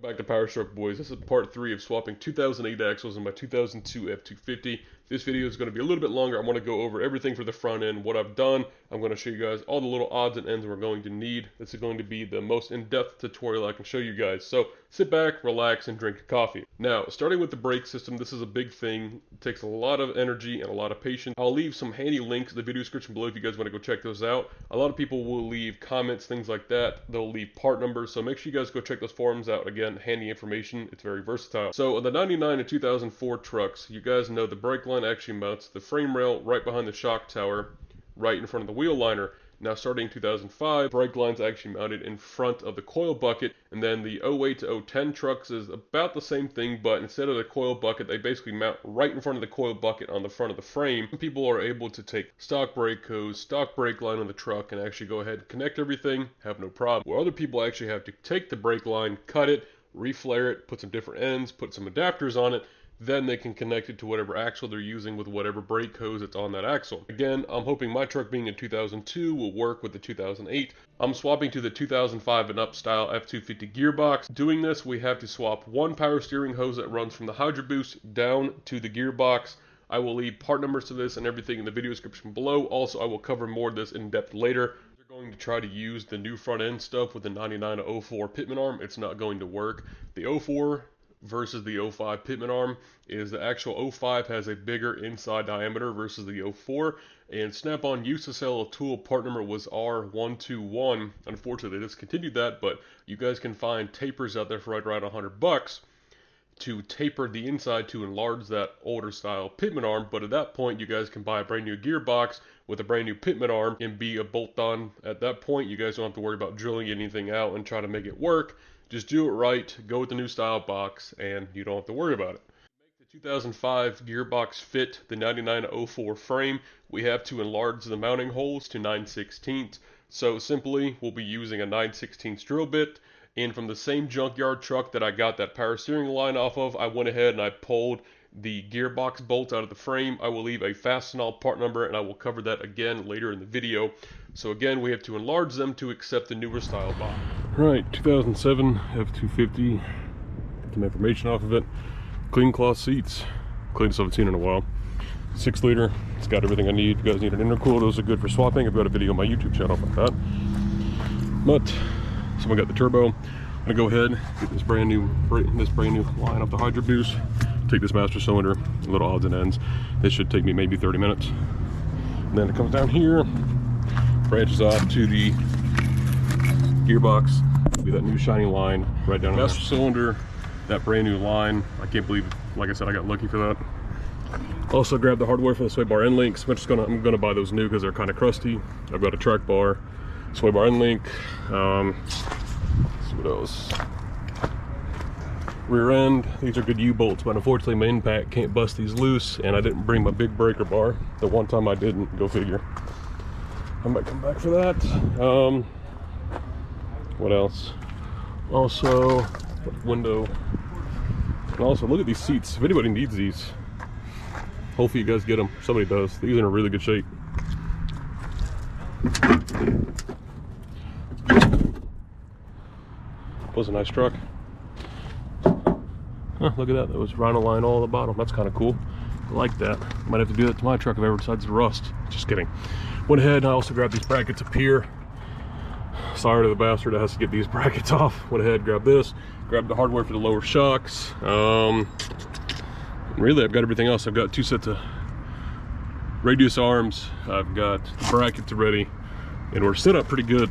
Back to Powerstroke, boys. This is part 3 of swapping 2008 axles in my 2002 F-250. This video is going to be a little bit longer. I want to go over everything for the front end, what I've done. I'm going to show you guys all the little odds and ends we're going to need. This is going to be the most in-depth tutorial I can show you guys. So sit back, relax, and drink a coffee. Now, starting with the brake system, this is a big thing. It takes a lot of energy and a lot of patience. I'll leave some handy links in the video description below if you guys want to go check those out. A lot of people will leave comments, things like that. They'll leave part numbers, so make sure you guys go check those forums out. Again, handy information. It's very versatile. So on the 99 and 2004 trucks, you guys know the brake line actually mounts the frame rail right behind the shock tower, right in front of the wheel liner. Now starting in 2005, brake lines actually mounted in front of the coil bucket, and then the 08 to 010 trucks is about the same thing, but instead of the coil bucket, they basically mount right in front of the coil bucket on the front of the frame. People are able to take stock brake hose, stock brake line on the truck, and actually go ahead and connect everything, have no problem. Where other people actually have to take the brake line, cut it, reflare it, put some different ends, put some adapters on it, then they can connect it to whatever axle they're using with whatever brake hose that's on that axle. Again, I'm hoping my truck being in 2002 will work with the 2008. I'm swapping to the 2005 and up style F-250 gearbox. Doing this, we have to swap one power steering hose that runs from the Hydro Boost down to the gearbox. I will leave part numbers to this and everything in the video description below. Also, I will cover more of this in depth later. They're going to try to use the new front end stuff with the 99 to 04 Pitman Arm. It's not going to work. The 04 versus the 05 Pitman Arm is the actual 05 has a bigger inside diameter versus the 04, and Snap-on used to sell a tool, part number was R121. Unfortunately they discontinued that, but you guys can find tapers out there for right around $100 to taper the inside to enlarge that older style Pitman Arm. But at that point you guys can buy a brand new gearbox with a brand new Pitman Arm and be a bolt on. At that point you guys don't have to worry about drilling anything out and try to make it work. Just do it right, go with the new style box, and you don't have to worry about it. To make the 2005 gearbox fit the 99 to 04 frame, we have to enlarge the mounting holes to 9/16. So simply, we'll be using a 9/16 drill bit, and from the same Junkyard truck that I got that power steering line off of, I went ahead and I pulled the gearbox bolts out of the frame. I will leave a Fastenal part number, and I will cover that again later in the video. So again, we have to enlarge them to accept the newer style box. Right, 2007 F-250. Get some information off of it. Clean cloth seats. Cleanest I've seen in a while. 6 liter. It's got everything I need. You guys need an intercooler. Those are good for swapping. I've got a video on my YouTube channel about that. But someone got the turbo. I'm gonna go ahead, get this brand new line off the Hydro Boost. Take this master cylinder, little odds and ends. This should take me maybe 30 minutes. And then it comes down here, branches off to the gearbox. It'll be that new shiny line right down master cylinder, that brand new line. I can't believe, like I said, I got lucky for that. Also grabbed the hardware for the sway bar end links. I'm gonna buy those new because they're kind of crusty. I've got a track bar, sway bar end link. Let's see what else. Rear end, these are good U-bolts, but unfortunately my impact can't bust these loose, and I didn't bring my big breaker bar. The one time I didn't, go figure. I might come back for that. What else? Also, window. And also, look at these seats. If anybody needs these, hopefully you guys get them. Somebody does. These are in really good shape. Was a nice truck. Huh, look at that. That was rhino line all at the bottom. That's kind of cool. I like that. Might have to do that to my truck if it ever decides to rust. Just kidding. Went ahead and I also grabbed these brackets up here. Sorry to the bastard that has to get these brackets off. Went ahead, grabbed this. Grabbed the hardware for the lower shocks. Really, I've got everything else. I've got 2 sets of radius arms. I've got brackets ready. And we're set up pretty good.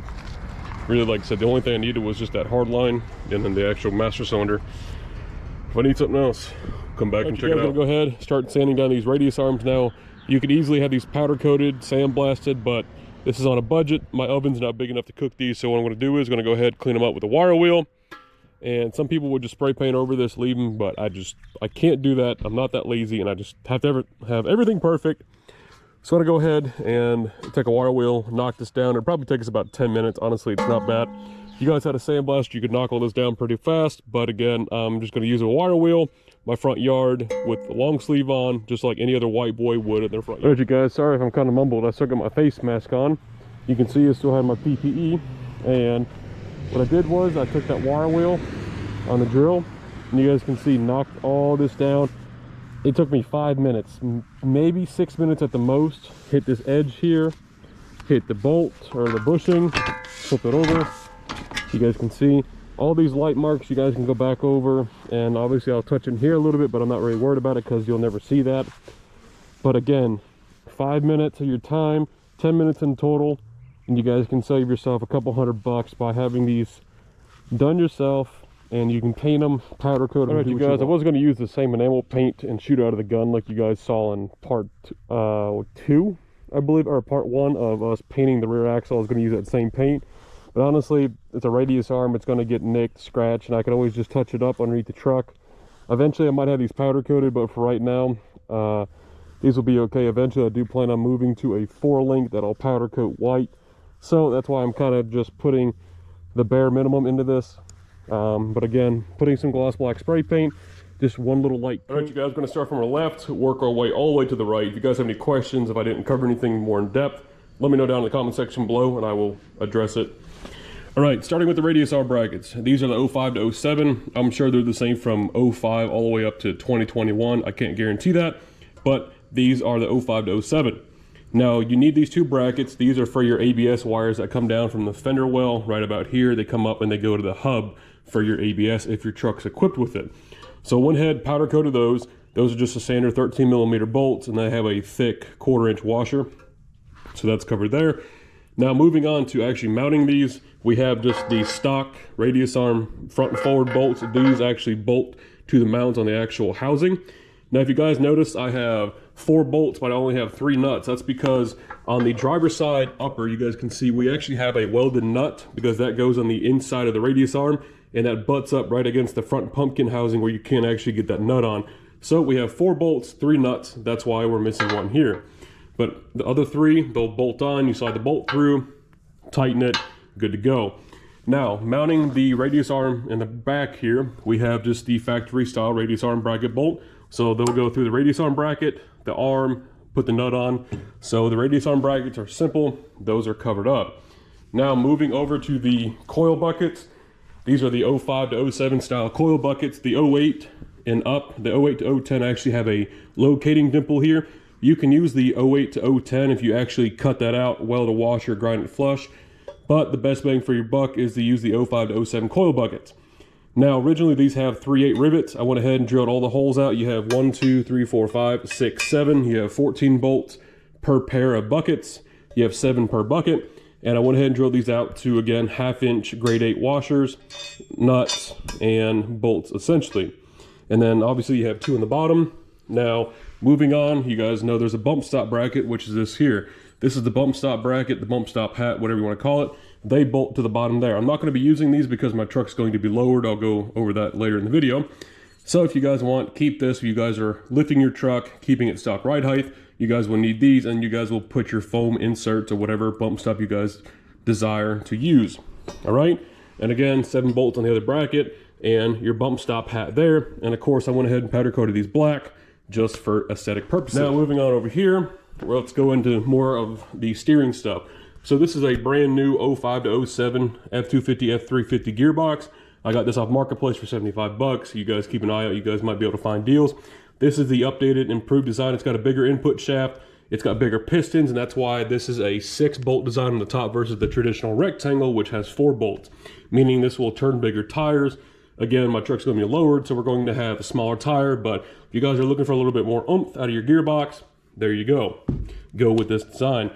Really, like I said, the only thing I needed was just that hard line and then the actual master cylinder. If I need something else, come back and check it out. Go ahead, start sanding down these radius arms now. You could easily have these powder coated, sandblasted, but this is on a budget. My oven's not big enough to cook these, so what I'm going to do is going to go ahead, clean them up with a wire wheel. And some people would just spray paint over this, leave them, but I can't do that. I'm not that lazy, and I just have to have everything perfect. So I'm going to go ahead and take a wire wheel, knock this down. It'll probably take us about 10 minutes. Honestly, it's not bad. If you guys had a sandblast, you could knock all this down pretty fast. But again, I'm just going to use a wire wheel, my front yard with the long sleeve on, just like any other white boy would at their front yard. All right, you guys, sorry if I'm kind of mumbled. I still got my face mask on. You can see I still have my PPE. And what I did was I took that wire wheel, on the drill, and you guys can see knocked all this down. It took me 5 minutes, maybe 6 minutes at the most. Hit this edge here, hit the bolt or the bushing, flip it over. You guys can see all these light marks. You guys can go back over, and obviously I'll touch in here a little bit, but I'm not really worried about it because you'll never see that. But again, 5 minutes of your time, 10 minutes in total, and you guys can save yourself a couple $100 by having these done yourself, and you can paint them, powder coat them. All right, you guys, I was going to use the same enamel paint and shoot out of the gun like you guys saw in part 2, I believe, or part 1 of us painting the rear axle. I was going to use that same paint, but honestly, it's a radius arm. It's going to get nicked, scratched, and I can always just touch it up underneath the truck. Eventually, I might have these powder coated, but for right now, these will be okay. Eventually, I do plan on moving to a 4-link that I'll powder coat white. So that's why I'm kind of just putting the bare minimum into this. But again, putting some gloss black spray paint, just one little light. All right, you guys, going to start from our left, work our way all the way to the right. If you guys have any questions, if I didn't cover anything more in depth, let me know down in the comment section below and I will address it. All right, starting with the radius arm brackets. These are the 05 to 07. I'm sure they're the same from 05 all the way up to 2021. I can't guarantee that, but these are the 05 to 07. Now, you need these two brackets. These are for your ABS wires that come down from the fender well right about here. They come up and they go to the hub for your ABS if your truck's equipped with it. So went ahead, powder coated those. Those are just a standard 13mm bolts, and they have a thick 1/4-inch washer. So that's covered there. Now moving on to actually mounting these, we have just the stock radius arm front and forward bolts. These actually bolt to the mounts on the actual housing. Now, if you guys notice, I have 4 bolts, but I only have 3 nuts. That's because on the driver's side upper, you guys can see we actually have a welded nut because that goes on the inside of the radius arm, and that butts up right against the front pumpkin housing where you can't actually get that nut on. So we have 4 bolts, 3 nuts. That's why we're missing one here. But the other 3, they'll bolt on. You slide the bolt through, tighten it, good to go. Now, mounting the radius arm in the back here, we have just the factory style radius arm bracket bolt. So they'll go through the radius arm bracket, the arm, put the nut on. So the radius arm brackets are simple. Those are covered up. Now moving over to the coil buckets. These are the 05 to 07 style coil buckets. The 08 and up, the 08 to 010 actually have a locating dimple here. You can use the 08 to 010 if you actually cut that out, weld a washer, grind it flush. But the best bang for your buck is to use the 05 to 07 coil buckets. Now, originally these have 3/8 rivets. I went ahead and drilled all the holes out. You have 1, 2, 3, 4, 5, 6, 7. You have 14 bolts per pair of buckets. You have 7 per bucket. And I went ahead and drilled these out to, again, 1/2-inch grade 8 washers, nuts, and bolts, essentially. And then, obviously, you have 2 in the bottom. Now, moving on, you guys know there's a bump stop bracket, which is this here. This is the bump stop bracket, the bump stop hat, whatever you want to call it. They bolt to the bottom there. I'm not going to be using these because my truck's going to be lowered. I'll go over that later in the video. So if you guys want, keep this. If you guys are lifting your truck, keeping it stock ride height, you guys will need these, and you guys will put your foam inserts or whatever bump stop you guys desire to use. All right. And again, 7 bolts on the other bracket and your bump stop hat there. And of course, I went ahead and powder coated these black just for aesthetic purposes. Now moving on over here, well, let's go into more of the steering stuff. So this is a brand new 05 to 07 F-250, F-350 gearbox. I got this off Marketplace for 75 bucks. You guys keep an eye out. You guys might be able to find deals. This is the updated, improved design. It's got a bigger input shaft. It's got bigger pistons, and that's why this is a 6-bolt design on the top versus the traditional rectangle, which has 4 bolts, meaning this will turn bigger tires. Again, my truck's going to be lowered, so we're going to have a smaller tire, but if you guys are looking for a little bit more oomph out of your gearbox, there you go. Go with this design.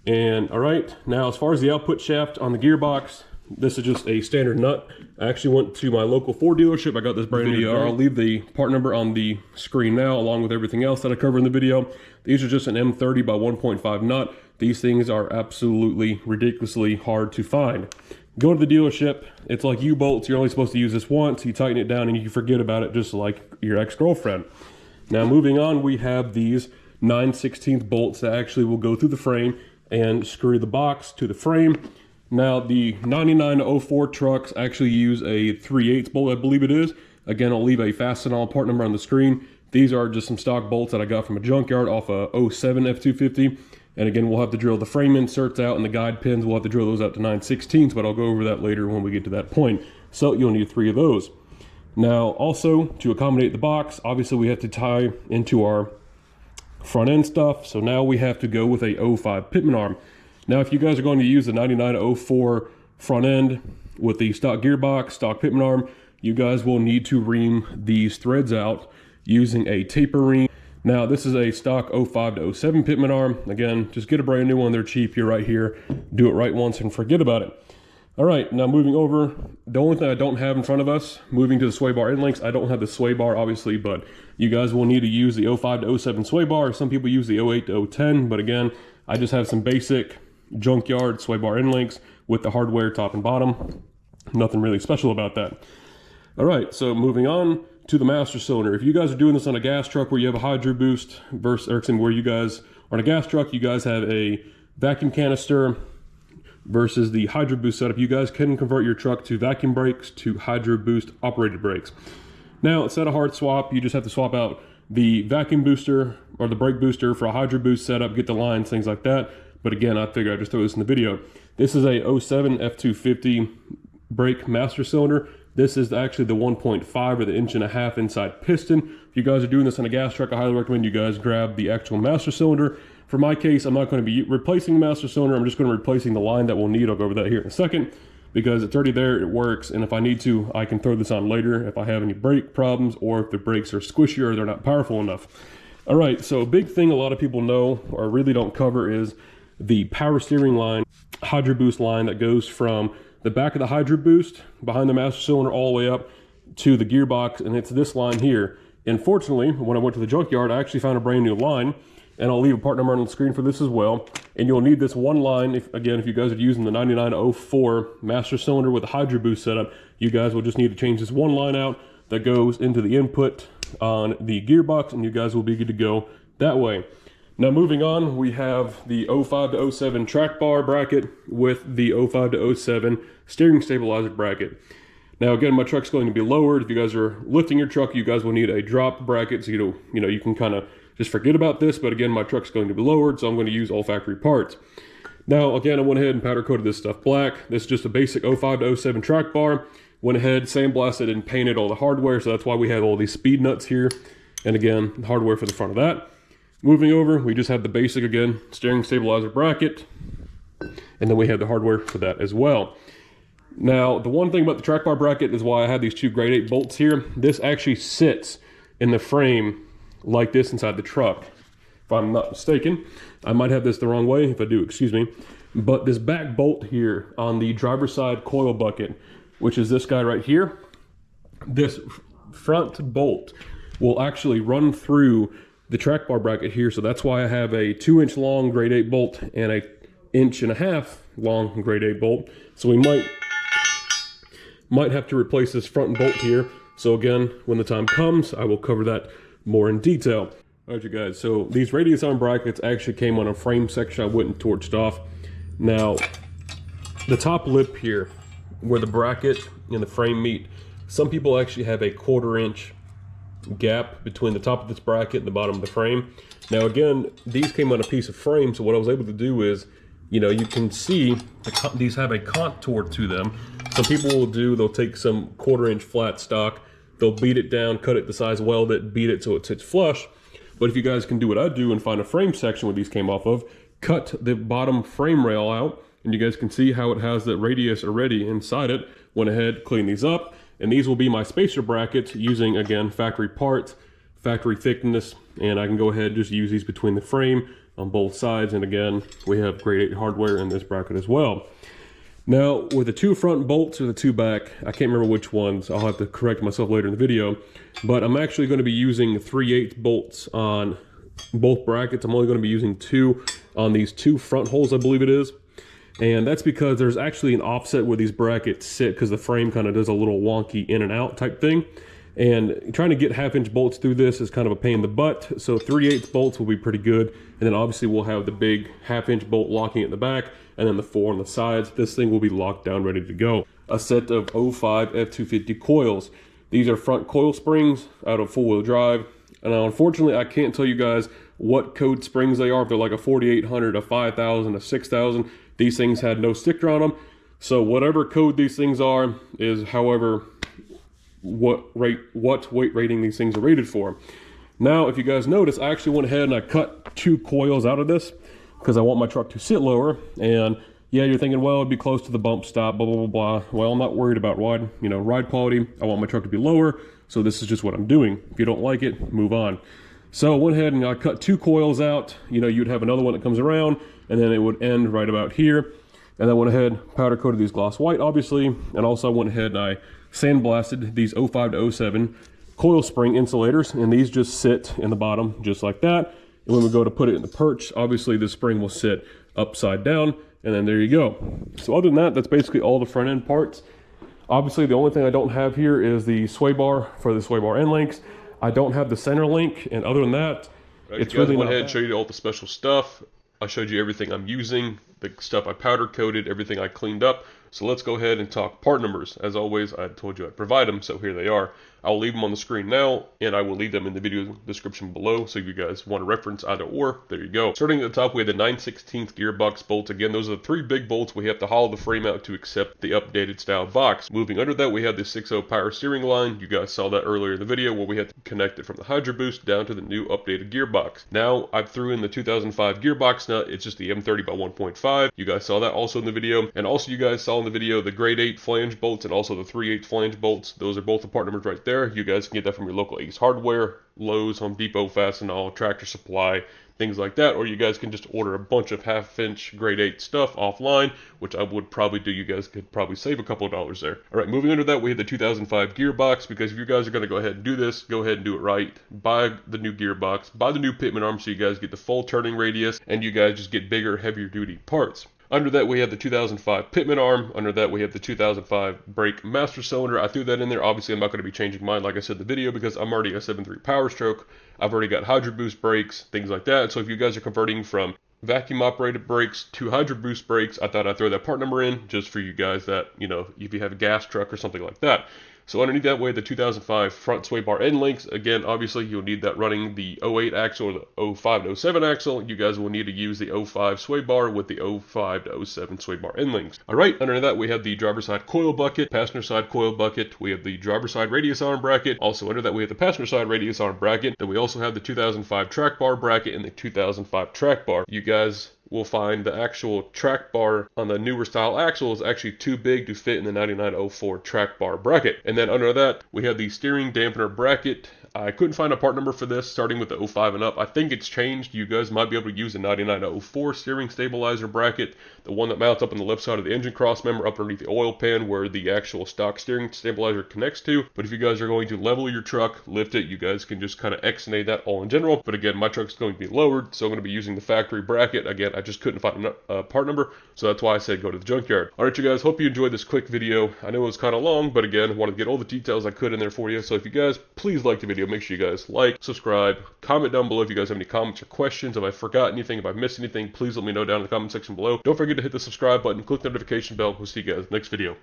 And all right, now as far as the output shaft on the gearbox, this is just a standard nut. I actually went to my local Ford dealership. I got this brand new. I'll leave the part number on the screen now, along with everything else that I cover in the video. These are just an M30 by 1.5 nut. These things are absolutely ridiculously hard to find. Go to the dealership. It's like U-bolts. You're only supposed to use this once. You tighten it down and you forget about it, just like your ex-girlfriend. Now moving on, we have these 9/16 bolts that actually will go through the frame and screw the box to the frame. Now the 99 to 04 trucks actually use a 3/8 bolt, I believe it is. Again, I'll leave a Fastenal part number on the screen. These are just some stock bolts that I got from a junkyard off a 07 F-250. And again, we'll have to drill the frame inserts out and the guide pins. We'll have to drill those out to 9/16, but I'll go over that later when we get to that point. So you'll need 3 of those. Now also, to accommodate the box, obviously we have to tie into our front end stuff. So now we have to go with a 05 Pitman Arm. Now if you guys are going to use the 9904 front end with the stock gearbox, stock Pitman Arm, you guys will need to ream these threads out using a taper ream. Now this is a stock 05 to 07 Pitman Arm. Again, just get a brand new one, they're cheap, you're right here. Do it right once and forget about it. All right, now moving over, the only thing I don't have in front of us, moving to the sway bar end links, I don't have the sway bar obviously, but you guys will need to use the 05 to 07 sway bar. Some people use the 08 to 010, but again, I just have some basic Junkyard sway bar end links with the hardware top and bottom. Nothing really special about that. All right, so moving on to the master cylinder. If you guys are doing this on a gas truck where you have a hydro boost versus where you guys are on a gas truck, you guys have a vacuum canister versus the hydro boost setup, you guys can convert your truck to vacuum brakes to hydro boost operated brakes. Now it's not a hard swap, you just have to swap out the vacuum booster or the brake booster for a hydro boost setup, get the lines, things like that. But again, I figured I'd just throw this in the video. This is a 07 F-250 brake master cylinder. This is actually the 1.5 or the 1.5 inch inside piston. If you guys are doing this on a gas truck, I highly recommend you guys grab the actual master cylinder. For my case, I'm not going to be replacing the master cylinder. I'm just going to be replacing the line that we'll need. I'll go over that here in a second because it's already there, it works. And if I need to, I can throw this on later if I have any brake problems or if the brakes are squishy or they're not powerful enough. All right, so a big thing a lot of people know or really don't cover is the power steering line, hydro boost line that goes from the back of the hydro boost behind the master cylinder all the way up to the gearbox, and it's this line here. Unfortunately, when I went to the junkyard, I actually found a brand new line, and I'll leave a part number on the screen for this as well. And you'll need this one line, if you guys are using the 9904 master cylinder with a hydro boost setup, you guys will just need to change this one line out that goes into the input on the gearbox, and you guys will be good to go that way. Now moving on, we have the 05 to 07 track bar bracket with the 05 to 07 steering stabilizer bracket. Now again, my truck's going to be lowered. If you guys are lifting your truck, you guys will need a drop bracket, so you can kind of just forget about this. But again, my truck's going to be lowered, so I'm going to use all factory parts. Now again, I went ahead and powder coated this stuff black. This is just a basic 05 to 07 track bar. Went ahead, sandblasted and painted all the hardware, so that's why we have all these speed nuts here. And again, the hardware for the front of that. Moving over, we just have the basic, again, steering stabilizer bracket, and then we have the hardware for that as well. Now, the one thing about the track bar bracket is why I have these two grade 8 bolts here. This actually sits in the frame like this inside the truck. If I'm not mistaken, I might have this the wrong way. If I do, excuse me. But this back bolt here on the driver's side coil bucket, which is this guy right here, this front bolt will actually run through the track bar bracket here, so that's why I have a 2-inch long grade 8 bolt and a 1.5 inch long grade 8 bolt. So we might have to replace this front bolt here. So again, when the time comes, I will cover that more in detail. All right, you guys, so these radius arm brackets actually came on a frame section I went and torched off. Now, the top lip here, where the bracket and the frame meet, some people actually have a 1/4 inch gap between the top of this bracket and the bottom of the frame. Now again, these came on a piece of frame, so what I was able to do is, you can see these have a contour to them. Some people will they'll take some 1/4 inch flat stock, they'll beat it down, cut it to size, weld it, beat it so it sits flush. But if you guys can do what I do and find a frame section where these came off of, cut the bottom frame rail out, and you guys can see how it has that radius already inside it. Went ahead, cleaned these up. And these will be my spacer brackets using, again, factory parts, factory thickness, and I can go ahead and just use these between the frame on both sides. And again, we have grade 8 hardware in this bracket as well. Now, with the 2 front bolts or the 2 back, I can't remember which ones. I'll have to correct myself later in the video. But I'm actually going to be using 3/8 bolts on both brackets. I'm only going to be using 2 on these 2 front holes, I believe it is. And that's because there's actually an offset where these brackets sit because the frame kind of does a little wonky in and out type thing. And trying to get 1/2 inch bolts through this is kind of a pain in the butt. So 3/8 bolts will be pretty good. And then obviously we'll have the big 1/2 inch bolt locking at the back and then the 4 on the sides. This thing will be locked down, ready to go. A set of 05 F-250 coils. These are front coil springs out of 4-wheel drive. And unfortunately, I can't tell you guys what code springs they are. If they're like a 4800, a 5000, a 6000. These things had no sticker on them. So whatever code these things are is however what weight rating these things are rated for. Now, if you guys notice, I actually went ahead and I cut 2 coils out of this because I want my truck to sit lower. And yeah, you're thinking, well, it'd be close to the bump stop, blah, blah, blah, blah. Well, I'm not worried about ride quality. I want my truck to be lower, so this is just what I'm doing. If you don't like it, move on. So I went ahead and I cut 2 coils out. You'd have another one that comes around, and then it would end right about here. And I went ahead, powder coated these gloss white, obviously, and also I went ahead and I sandblasted these 05 to 07 coil spring insulators, and these just sit in the bottom just like that. And when we go to put it in the perch, obviously the spring will sit upside down, and then there you go. So other than that, that's basically all the front end parts. Obviously, the only thing I don't have here is the sway bar for the sway bar end links. I don't have the center link, and other than that, it's really not bad. I went ahead and showed you all the special stuff. I showed you everything I'm using, the stuff I powder coated, everything I cleaned up. So let's go ahead and talk part numbers. As always, I told you I'd provide them, so here they are. I'll leave them on the screen now, and I will leave them in the video description below, so if you guys want to reference either or, there you go. Starting at the top, we have the 9/16 gearbox bolts. Again, those are the 3 big bolts. We have to hollow the frame out to accept the updated style box. Moving under that, we have the 6.0 power steering line. You guys saw that earlier in the video where we had to connect it from the Hydro Boost down to the new updated gearbox. Now, I threw in the 2005 gearbox nut. It's just the M30 by 1.5. You guys saw that also in the video. And also you guys saw in the video the grade 8 flange bolts and also the 3/8 flange bolts. Those are both the part numbers right there. You guys can get that from your local Ace Hardware, Lowe's, Home Depot, Fastenal, Tractor Supply, things like that. Or you guys can just order a bunch of half-inch grade 8 stuff offline, which I would probably do. You guys could probably save a couple of dollars there. All right, moving under that, we have the 2005 gearbox, because if you guys are going to go ahead and do this, go ahead and do it right. Buy the new gearbox, buy the new Pitman Arm so you guys get the full turning radius, and you guys just get bigger, heavier duty parts. Under that, we have the 2005 Pitman Arm. Under that, we have the 2005 brake master cylinder. I threw that in there. Obviously, I'm not going to be changing mine, like I said in the video, because I'm already a 7.3 Powerstroke. I've already got Hydro Boost brakes, things like that. So if you guys are converting from vacuum operated brakes to Hydro Boost brakes, I thought I'd throw that part number in just for you guys that, if you have a gas truck or something like that. So underneath that, we have the 2005 front sway bar end links. Again, obviously, you'll need that running the 08 axle or the 05 to 07 axle. You guys will need to use the 05 sway bar with the 05 to 07 sway bar end links. All right, under that, we have the driver side coil bucket, passenger side coil bucket. We have the driver side radius arm bracket. Also under that, we have the passenger side radius arm bracket. Then we also have the 2005 track bar bracket and the 2005 track bar. You guys will find the actual track bar on the newer style axle is actually too big to fit in the 9904 track bar bracket. And then under that, we have the steering dampener bracket. I couldn't find a part number for this, starting with the 05 and up. I think it's changed. You guys might be able to use the 9904 steering stabilizer bracket, the one that mounts up on the left side of the engine cross member up underneath the oil pan where the actual stock steering stabilizer connects to. But if you guys are going to level your truck, lift it, you guys can just kind of X-nate that all in general. But again, my truck's going to be lowered, so I'm going to be using the factory bracket. Again, I just couldn't find a part number, so that's why I said go to the junkyard. Alright, you guys, hope you enjoyed this quick video. I know it was kind of long, but again, I wanted to get all the details I could in there for you. So if you guys, please like the video. Make sure you guys like, subscribe, comment down below if you guys have any comments or questions. If I forgot anything, if I missed anything, please let me know down in the comment section below. Don't forget to hit the subscribe button, click the notification bell. We'll see you guys next video.